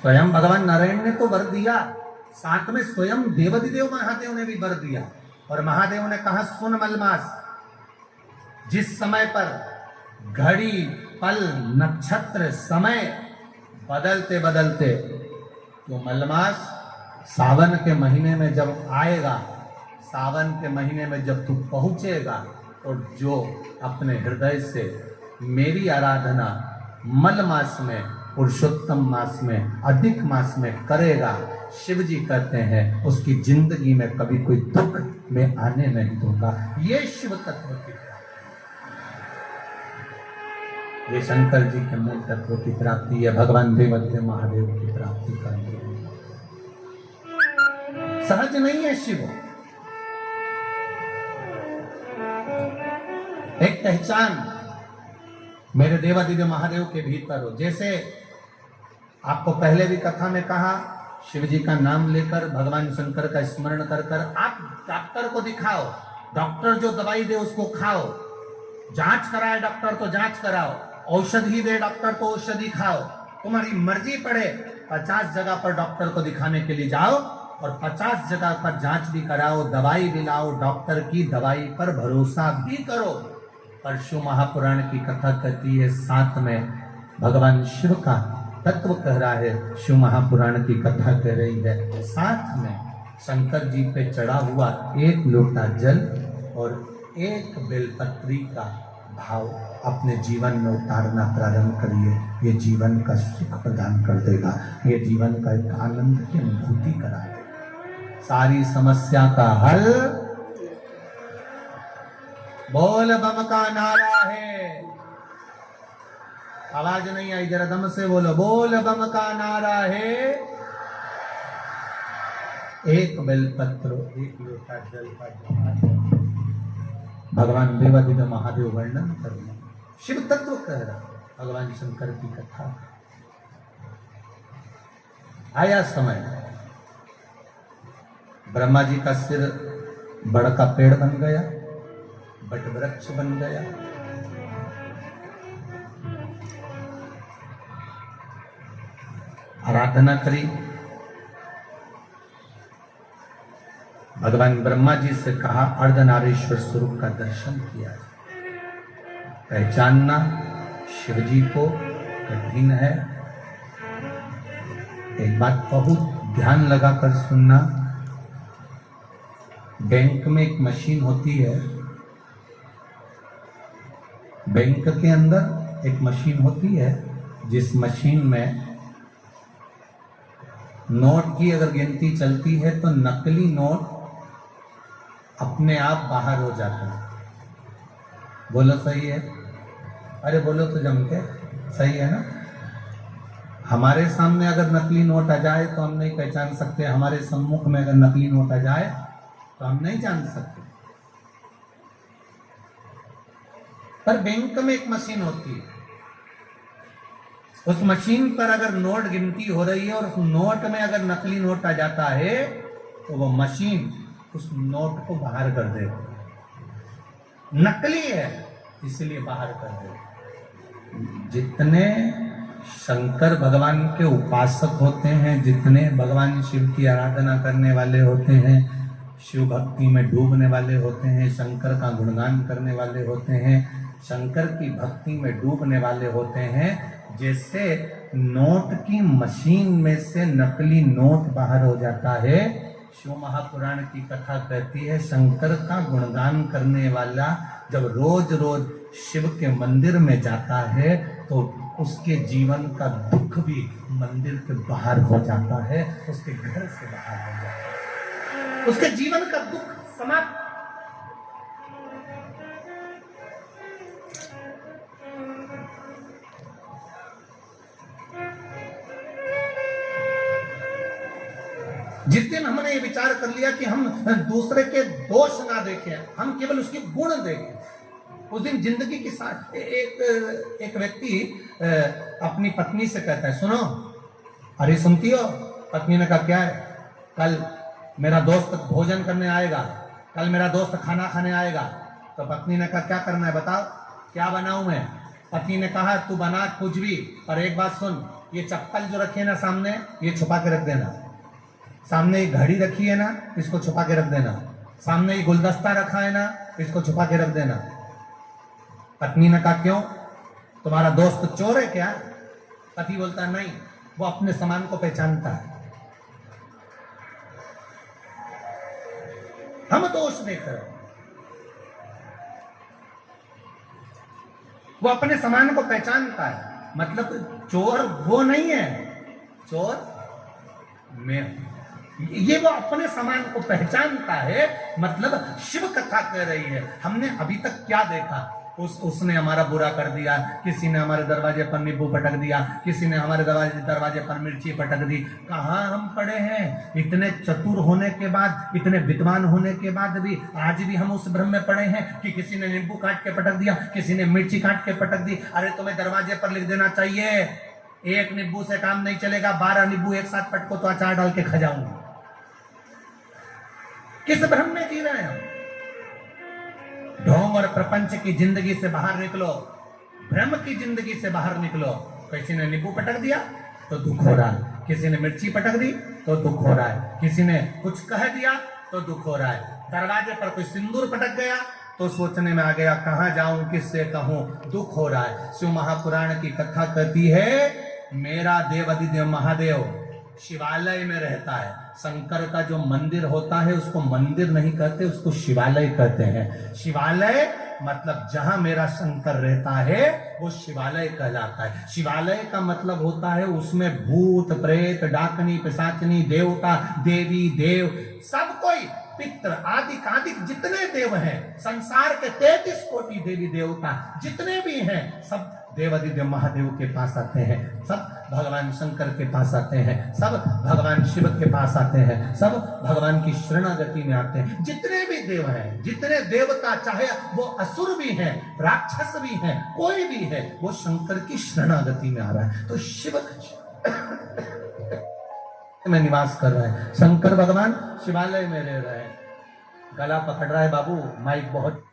स्वयं भगवान नारायण ने तो वर दिया, साथ में स्वयं देवाधिदेव महादेव ने भी वर दिया। और महादेव ने कहा, सुन मलमास, जिस समय पर घड़ी पल नक्षत्र समय बदलते बदलते, तो मलमास सावन के महीने में जब आएगा, सावन के महीने में जब तू पहुंचेगा, और जो अपने हृदय से मेरी आराधना मल मास में, पुरुषोत्तम मास में, अधिक मास में करेगा, शिव जी कहते हैं उसकी जिंदगी में कभी कोई दुख में आने नहीं दूंगा। ये शिव तत्व की प्राप्ति, ये शंकर जी के मूल तत्व की प्राप्ति है, भगवान देवाधिदेव महादेव की प्राप्ति करनी सहज नहीं है। शिव एक पहचान मेरे देवाधिदेव महादेव के भीतर हो। जैसे आपको पहले भी कथा में कहा, शिव जी का नाम लेकर, भगवान शंकर का स्मरण कर कर आप डॉक्टर को दिखाओ, डॉक्टर जो दवाई दे उसको खाओ, जांच कराए डॉक्टर तो जांच कराओ, औषधि दे डॉक्टर तो औषधि खाओ, तुम्हारी मर्जी पड़े 50 जगह पर डॉक्टर को दिखाने के लिए जाओ और 50 जगह पर जांच भी कराओ, दवाई भी लाओ, डॉक्टर की दवाई पर भरोसा भी करो। पर शिव महापुराण की कथा कहती है, साथ में भगवान शिव का तत्व कह रहा है, शिव महापुराण की कथा कह रही है, साथ में शंकर जी पे चढ़ा हुआ एक लोटा जल और एक बेलपत्री का भाव अपने जीवन में उतारना प्रारंभ करिए। ये जीवन का सुख प्रदान कर देगा, ये जीवन का एक आनंद की अनुभूति करा देगा, सारी समस्या का हल बोल बम का नारा है। आवाज नहीं आई, जरा दम से बोलो, बोल बम का नारा है। एक बेलपत्र, एक लोटा जल का जल, भगवान देवाधिदेव महादेव वर्णन कर रहे हैं, शिव तत्व कह रहा, भगवान शंकर की कथा। आया समय, ब्रह्मा जी का सिर बड़ का पेड़ बन गया, बट वृक्ष बन गया। आराधना करी, भगवान ब्रह्मा जी से कहा, अर्धनारीश्वर स्वरूप का दर्शन किया। पहचानना शिव जी को कठिन है। एक बात बहुत ध्यान लगाकर सुनना, बैंक में एक मशीन होती है, बैंक के अंदर एक मशीन होती है, जिस मशीन में नोट की अगर गिनती चलती है तो नकली नोट अपने आप बाहर हो जाता है। बोलो सही है? अरे बोलो तो जम के, सही है ना? हमारे सामने अगर नकली नोट आ जाए तो हम नहीं पहचान सकते, हमारे सम्मुख में अगर नकली नोट आ जाए तो हम नहीं जान सकते। पर बैंक में एक मशीन होती है, उस मशीन पर अगर नोट गिनती हो रही है और उस नोट में अगर नकली नोट आ जाता है तो वो मशीन उस नोट को बाहर कर देगा। नकली है इसलिए बाहर कर देगा। जितने शंकर भगवान के उपासक होते हैं, जितने भगवान शिव की आराधना करने वाले होते हैं, शिव भक्ति में डूबने वाले होते हैं, शंकर का गुणगान करने वाले होते हैं, शंकर की भक्ति में डूबने वाले होते हैं, जैसे नोट की मशीन में से नकली नोट बाहर हो जाता है। शिव महापुराण की कथा कहती है, शंकर का गुणगान करने वाला जब रोज रोज शिव के मंदिर में जाता है तो उसके जीवन का दुख भी मंदिर के बाहर हो जाता है, उसके घर से बाहर हो जाता है, उसके जीवन का दुख समाप्त। जिस दिन हमने ये विचार कर लिया कि हम दूसरे के दोष ना देखें, हम केवल उसके गुण देखें, उस दिन जिंदगी के साथ एक व्यक्ति अपनी पत्नी से कहता है, सुनो, अरे सुनती हो? पत्नी ने कहा, क्या है? कल मेरा दोस्त भोजन करने आएगा, कल मेरा दोस्त खाना खाने आएगा। तो पत्नी ने कहा, क्या करना है बताओ, क्या बनाऊं मैं? पति ने कहा, तू बना कुछ भी, पर एक बात सुन, ये चप्पल जो रखी है ना सामने, ये छुपा के रख देना। सामने ये घड़ी रखी है ना, इसको छुपा के रख देना। सामने ये गुलदस्ता रखा है ना, इसको छुपा के रख देना। पत्नी ने कहा क्यों, तुम्हारा दोस्त चोर है क्या? पति बोलता नहीं, वो अपने सामान को पहचानता है। हम दोष देख रहे, वो अपने सामान को पहचानता है। मतलब चोर वो नहीं है, चोर मैं। ये वो अपने सामान को पहचानता है। मतलब शिव कथा कह रही है, हमने अभी तक क्या देखा? उसने हमारा बुरा कर दिया, किसी ने हमारे दरवाजे पर नींबू पटक दिया, किसी ने हमारे दरवाजे पर मिर्ची पटक दी। कहाँ हम पड़े हैं? इतने चतुर होने के बाद, इतने विद्वान होने के बाद भी आज भी हम उस भ्रम में पड़े हैं कि किसी ने नींबू काट के पटक दिया, किसी ने मिर्ची काट के पटक दी। अरे तुम्हें दरवाजे पर लिख देना चाहिए, एक नींबू से काम नहीं चलेगा, 12 नींबू एक साथ पटको तो अचार डाल के खा जाऊंगा। किस भ्रम में जी रहे हैं हम? ढोंग और प्रपंच की जिंदगी से बाहर निकलो, भ्रम की जिंदगी से बाहर निकलो। किसी ने नींबू पटक दिया तो दुख हो रहा है, किसी ने मिर्ची पटक दी तो दुख हो रहा है, किसी ने कुछ कह दिया तो दुख हो रहा है, दरवाजे पर कोई सिंदूर पटक गया तो सोचने में आ गया कहां जाऊं, किससे कहूं, दुख हो रहा है। शिव महापुराण की कथा कहती है मेरा देव अधिदेव महादेव शिवालय में रहता है। शंकर का जो मंदिर होता है उसको मंदिर नहीं कहते, उसको शिवालय कहते हैं। शिवालय मतलब जहां मेरा शंकर रहता है वो शिवालय कहलाता है। शिवालय का मतलब होता है उसमें भूत प्रेत डाकनी पिशाचनी देवता देवी देव सब कोई, पित्र आदि कादिक जितने देव हैं, संसार के 33 कोटि देवी देवता जितने भी हैं, सब देवादिदेव महादेव के पास आते हैं, सब भगवान शंकर के पास आते हैं, सब भगवान शिव के पास आते हैं, सब भगवान की शरणागति में आते हैं। जितने भी देव हैं, जितने देवता, चाहे वो असुर भी हैं, राक्षस भी हैं, कोई भी है, वो शंकर की शरणागति में आ रहा है। तो शिव में निवास कर रहा है, शंकर भगवान शिवालय में रह रहे हैं। गला पकड़ रहा है बाबू, माइक बहुत